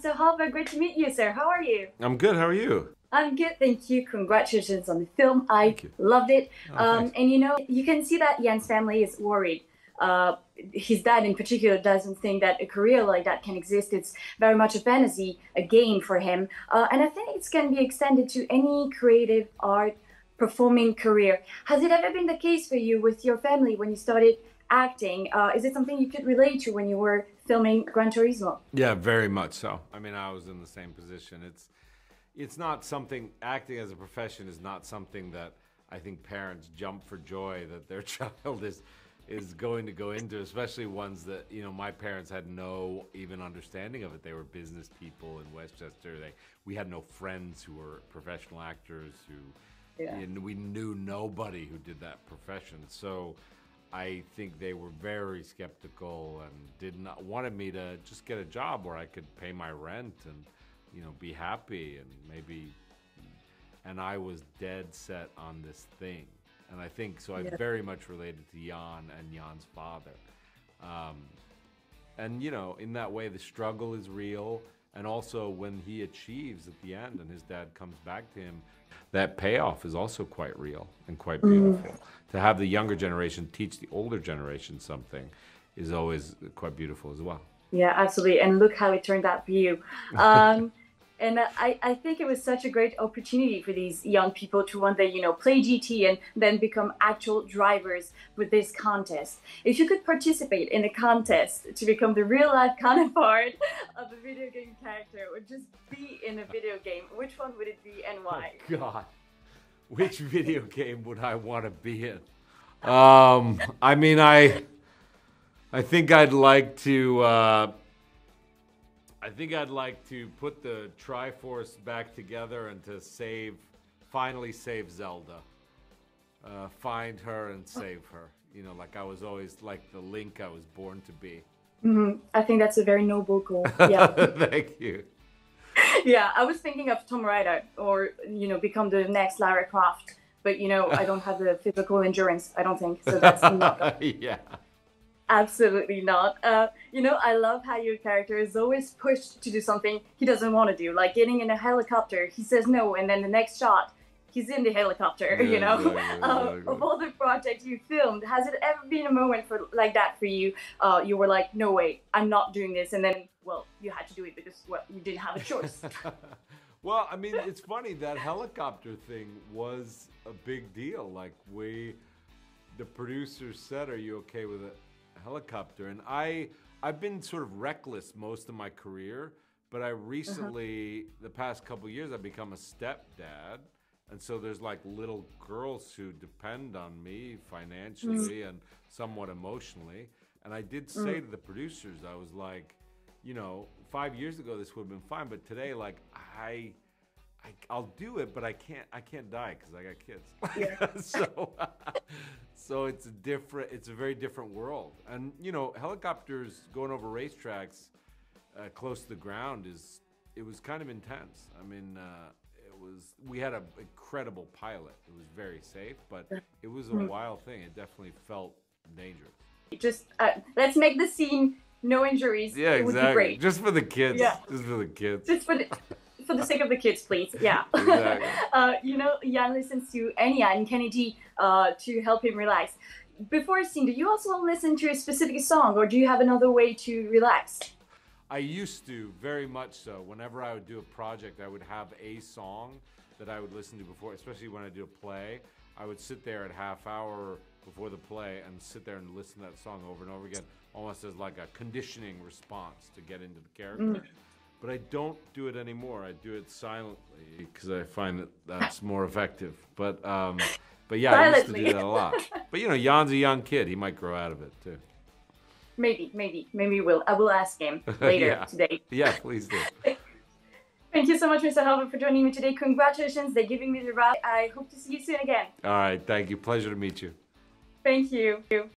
Mr. Harbour. Great to meet you, sir. How are you? I'm good. How are you? I'm good, thank you. Congratulations on the film. I Thank you. loved it. Oh, thanks. And you can see that Jan's family is worried. His dad, in particular, doesn't think that a career like that can exist. It's very much a fantasy, a game for him. And I think it can be extended to any creative art performing career. Has it ever been the case for you with your family when you started acting? Is it something you could relate to when you were filming Gran Turismo? Yeah, very much so. I mean, I was in the same position. It's not something, acting as a profession is not something that I think parents jump for joy that their child is going to go into, especially ones that, you know, my parents had no even understanding of it. They were business people in Westchester. We had no friends who were professional actors and we knew nobody who did that profession. So I think they were very skeptical and wanted me to just get a job where I could pay my rent and, you know, be happy and maybe, and I was dead set on this thing. And I think, so I very much related to Jan and Jan's father. And, you know, in that way, the struggle is real. And also when he achieves at the end and his dad comes back to him, that payoff is also quite real and quite beautiful. To have the younger generation teach the older generation something is always quite beautiful as well. Yeah, absolutely. And look how it turned out for you. And I think it was such a great opportunity for these young people to one day, you know, play GT and then become actual drivers with this contest. If you could participate in a contest to become the real life counterpart of a video game character or just be in a video game, which one would it be and why? Oh, God. Which video game would I want to be in? I mean, I think I'd like to... I think I'd like to put the Triforce back together and to finally save Zelda. Find her and save her. You know, like I was always like the Link I was born to be. I think that's a very noble goal. Yeah. Thank you. Yeah, I was thinking of Tomb Raider or, you know, become the next Lara Croft. But, you know, I don't have the physical endurance, I don't think. So that's not... Yeah. Absolutely not. You know, I love how your character is always pushed to do something he doesn't want to do, like getting in a helicopter. He says no, and then the next shot, he's in the helicopter. Yeah, you know, exactly. of all the projects you filmed, has it ever been a moment like that for you? You were like, no way, I'm not doing this, and then, well, you had to do it because, well, you didn't have a choice. Well, I mean, it's funny, that helicopter thing was a big deal. Like the producers said, "Are you okay with it?" Helicopter, and I've been sort of reckless most of my career, but I recently, the past couple of years, I've become a stepdad, and so there's like little girls who depend on me financially and somewhat emotionally. And I did say to the producers, I was like, you know, 5 years ago this would have been fine, but today, like, I'll do it, but I can't die because I got kids. Yeah. So it's a very different world. And, you know, helicopters going over racetracks close to the ground it was kind of intense. I mean, we had an incredible pilot. It was very safe, but it was a wild thing. It definitely felt dangerous. Just let's make the scene no injuries. Yeah, it would exactly. be great. Just for the kids. Yeah. Just for the kids. Just for the sake of the kids, please. Yeah. Exactly. You know, Jan listens to Enya and Kennedy to help him relax. Before a scene, do you also listen to a specific song, or do you have another way to relax? I used to, very much so. Whenever I would do a project, I would have a song that I would listen to before, especially when I do a play. I would sit there at half hour before the play and sit there and listen to that song over and over again, almost as like a conditioning response to get into the character. But I don't do it anymore. I do it silently because I find that that's more effective. But yeah, I used to do that a lot. But you know, Jan's a young kid. He might grow out of it too. Maybe I will ask him later today. Yeah, please do. Thank you so much, Mr. Harbour, for joining me today. Congratulations, they're giving me the ride. I hope to see you soon again. All right, thank you. Pleasure to meet you. Thank you.